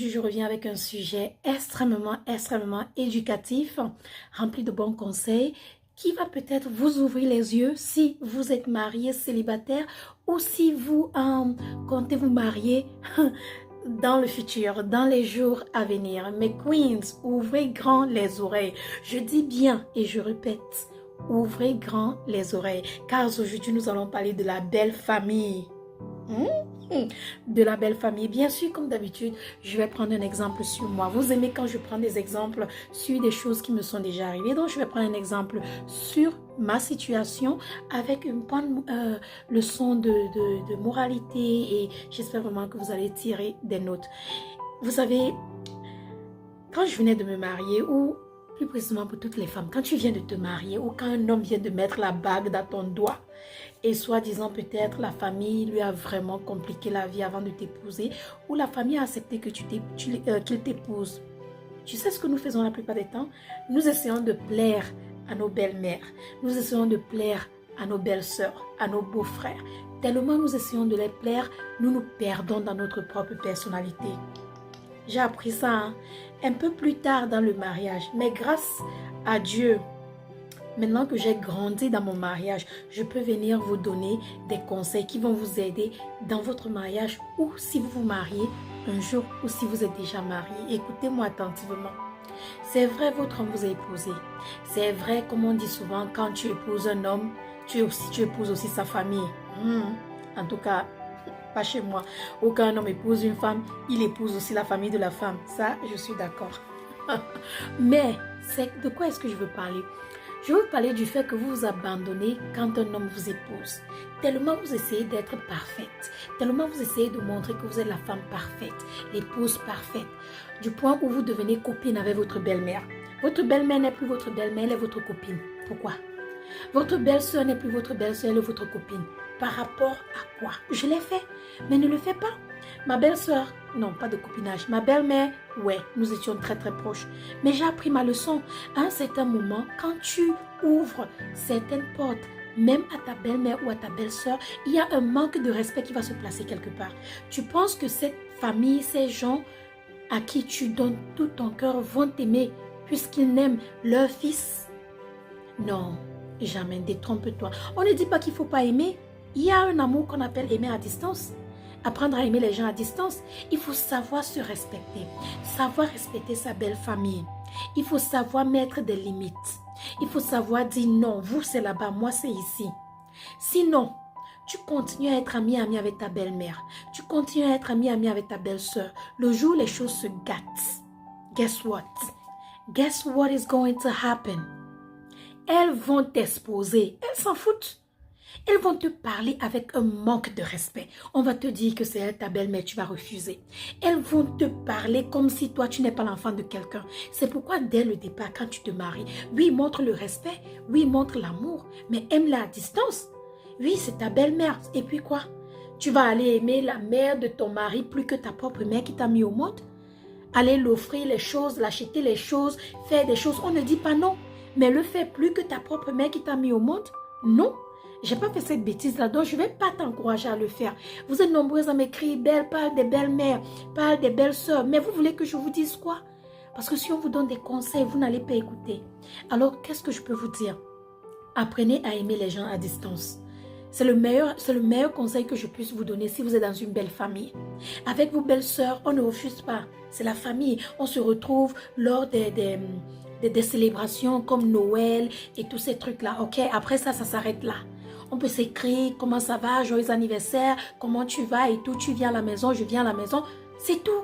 Aujourd'hui, je reviens avec un sujet extrêmement éducatif, rempli de bons conseils, qui va peut-être vous ouvrir les yeux si vous êtes marié, célibataire, ou si vous comptez vous marier dans le futur, dans les jours à venir. Mes queens, ouvrez grand les oreilles. Je dis bien et je répète, ouvrez grand les oreilles, car aujourd'hui, nous allons parler de la belle famille. De la belle famille. Bien sûr, comme d'habitude, je vais prendre un exemple sur moi. Vous aimez quand je prends des exemples sur des choses qui me sont déjà arrivées. Donc, je vais prendre un exemple sur ma situation avec une bonne leçon de moralité et j'espère vraiment que vous allez tirer des notes. Vous savez, quand je venais de me marier ou plus précisément pour toutes les femmes, quand tu viens de te marier ou quand un homme vient de mettre la bague dans ton doigt et soi-disant peut-être la famille lui a vraiment compliqué la vie avant de t'épouser ou la famille a accepté que qu'il t'épouse. Tu sais ce que nous faisons la plupart des temps? Nous essayons de plaire à nos belles-mères, nous essayons de plaire à nos belles-sœurs, à nos beaux-frères. Tellement nous essayons de les plaire, nous nous perdons dans notre propre personnalité. J'ai appris ça un peu plus tard dans le mariage, mais grâce à Dieu, maintenant que j'ai grandi dans mon mariage, je peux venir vous donner des conseils qui vont vous aider dans votre mariage ou si vous vous mariez un jour ou si vous êtes déjà marié. Écoutez-moi attentivement. C'est vrai, votre homme vous a épousé. C'est vrai, comme on dit souvent, quand tu épouses un homme, tu épouses aussi sa famille. En tout cas, pas chez moi. Ou quand un homme épouse une femme, il épouse aussi la famille de la femme. Ça, je suis d'accord. Mais, de quoi est-ce que je veux parler? Je veux parler du fait que vous vous abandonnez quand un homme vous épouse. Tellement vous essayez d'être parfaite. Tellement vous essayez de montrer que vous êtes la femme parfaite, l'épouse parfaite. Du point où vous devenez copine avec votre belle-mère. Votre belle-mère n'est plus votre belle-mère, elle est votre copine. Pourquoi? Votre belle-sœur n'est plus votre belle-sœur, elle est votre copine. Par rapport à quoi? Je l'ai fait, mais ne le fais pas. Ma belle-sœur, non, pas de copinage. Ma belle-mère, ouais, nous étions très proches. Mais j'ai appris ma leçon. À un certain moment, quand tu ouvres certaines portes, même à ta belle-mère ou à ta belle-sœur, il y a un manque de respect qui va se placer quelque part. Tu penses que cette famille, ces gens à qui tu donnes tout ton cœur vont t'aimer puisqu'ils n'aiment leur fils? Non, jamais, détrompe-toi. On ne dit pas qu'il ne faut pas aimer. Il y a un amour qu'on appelle aimer à distance. Apprendre à aimer les gens à distance. Il faut savoir se respecter. Savoir respecter sa belle famille. Il faut savoir mettre des limites. Il faut savoir dire non, vous c'est là-bas, moi c'est ici. Sinon, tu continues à être ami avec ta belle-mère. Tu continues à être ami avec ta belle-sœur. Le jour où les choses se gâtent, guess what? Guess what is going to happen? Elles vont t'exposer. Elles s'en foutent. Elles vont te parler avec un manque de respect. On va te dire que c'est elle ta belle-mère, tu vas refuser. Elles vont te parler comme si toi, tu n'es pas l'enfant de quelqu'un. C'est pourquoi dès le départ, quand tu te maries, oui, montre le respect, oui, montre l'amour, mais aime-la à distance. Oui, c'est ta belle-mère. Et puis quoi? Tu vas aller aimer la mère de ton mari plus que ta propre mère qui t'a mis au monde? Aller l'offrir les choses, l'acheter les choses, faire des choses. On ne dit pas non. Mais le fait plus que ta propre mère qui t'a mis au monde? Non. J'ai pas fait cette bêtise-là, donc je vais pas t'encourager à le faire. Vous êtes nombreuses à m'écrire, Belle, parle des belles-mères, parle des belles-sœurs. Mais vous voulez que je vous dise quoi? Parce que si on vous donne des conseils, vous n'allez pas écouter. Alors, qu'est-ce que je peux vous dire? Apprenez à aimer les gens à distance. C'est le meilleur conseil que je puisse vous donner si vous êtes dans une belle famille. Avec vos belles-sœurs, on ne refuse pas. C'est la famille. On se retrouve lors des célébrations comme Noël et tous ces trucs-là. Ok, après ça s'arrête là. On peut s'écrire, comment ça va, joyeux anniversaire, comment tu vas et tout, tu viens à la maison, je viens à la maison. C'est tout.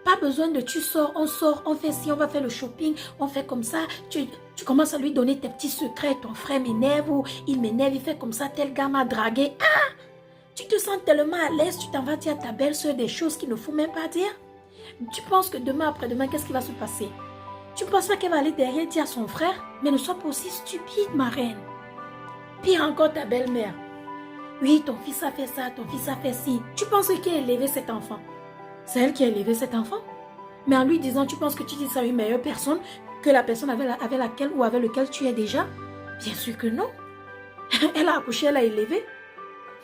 Pas besoin de tu sors, on fait ci, on va faire le shopping, on fait comme ça. Tu commences à lui donner tes petits secrets, ton frère m'énerve ou il m'énerve, il fait comme ça, tel gars m'a dragué. Ah! Tu te sens tellement à l'aise, tu t'en vas dire à ta belle-sœur des choses qu'il ne faut même pas dire. Tu penses que demain, après-demain, qu'est-ce qui va se passer? Tu ne penses pas qu'elle va aller derrière dire à son frère, mais ne sois pas aussi stupide, ma reine. Pire encore ta belle-mère. Oui, ton fils a fait ça, ton fils a fait ci. Tu penses qui a élevé cet enfant? C'est elle qui a élevé cet enfant. Mais en lui disant, tu penses que tu dis ça à une meilleure personne que la personne avec laquelle ou avec lequel tu es déjà? Bien sûr que non. Elle a accouché, elle a élevé.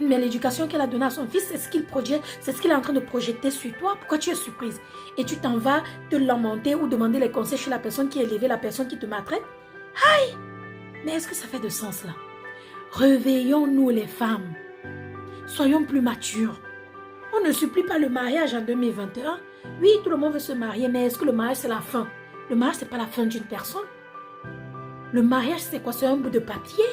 Mais l'éducation qu'elle a donnée à son fils, c'est ce qu'il projette, c'est ce qu'il est en train de projeter sur toi. Pourquoi tu es surprise? Et tu t'en vas te lamenter ou demander les conseils chez la personne qui est élevée, la personne qui te maltraite? Aïe! Mais est-ce que ça fait de sens là? Réveillons-nous les femmes. Soyons plus matures. On ne supplie pas le mariage en 2021. Oui, tout le monde veut se marier, mais est-ce que le mariage c'est la fin? Le mariage c'est pas la fin d'une personne. Le mariage c'est quoi? C'est un bout de papier.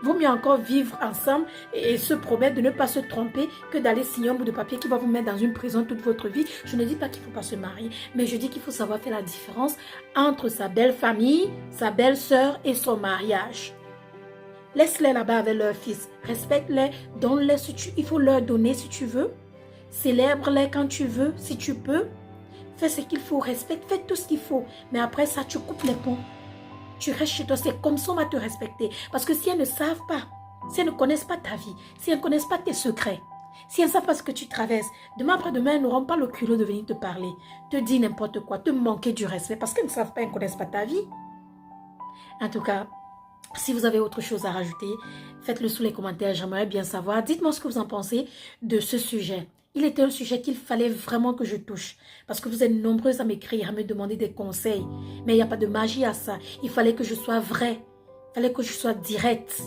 Vaut mieux encore vivre ensemble et se promettre de ne pas se tromper que d'aller signer un bout de papier qui va vous mettre dans une prison toute votre vie. Je ne dis pas qu'il ne faut pas se marier, mais je dis qu'il faut savoir faire la différence entre sa belle famille, sa belle sœur et son mariage. Laisse-les là-bas avec leur fils. Respecte-les, donne-les si il faut leur donner si tu veux. Célèbre-les quand tu veux, si tu peux. Fais ce qu'il faut, respecte, fais tout ce qu'il faut. Mais après ça, tu coupes les ponts. Tu restes chez toi, c'est comme ça on va te respecter. Parce que si elles ne savent pas, si elles ne connaissent pas ta vie, si elles ne connaissent pas tes secrets, si elles ne savent pas ce que tu traverses, demain après-demain, elles n'auront pas le culot de venir te parler, te dire n'importe quoi, te manquer du respect, parce qu'elles ne savent pas, elles ne connaissent pas ta vie. En tout cas, si vous avez autre chose à rajouter, faites-le sous les commentaires, j'aimerais bien savoir. Dites-moi ce que vous en pensez de ce sujet. Il était un sujet qu'il fallait vraiment que je touche. Parce que vous êtes nombreuses à m'écrire, à me demander des conseils. Mais il n'y a pas de magie à ça. Il fallait que je sois vraie. Il fallait que je sois directe.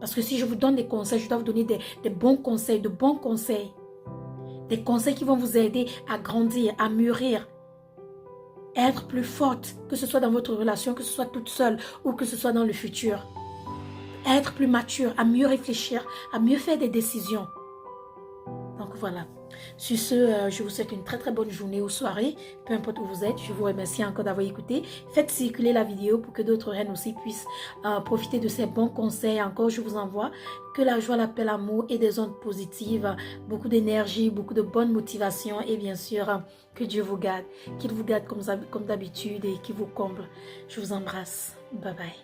Parce que si je vous donne des conseils, je dois vous donner des bons conseils, de bons conseils. Des conseils qui vont vous aider à grandir, à mûrir. À être plus forte, que ce soit dans votre relation, que ce soit toute seule ou que ce soit dans le futur. À être plus mature, à mieux réfléchir, à mieux faire des décisions. Donc voilà. Sur ce, je vous souhaite une très très bonne journée ou soirée, peu importe où vous êtes. Je vous remercie encore d'avoir écouté. Faites circuler la vidéo pour que d'autres reines aussi puissent profiter de ces bons conseils. Encore, je vous envoie que la joie, la paix, l'amour et des ondes positives, beaucoup d'énergie, beaucoup de bonne motivation et bien sûr, que Dieu vous garde, qu'il vous garde comme d'habitude et qu'il vous comble. Je vous embrasse. Bye bye.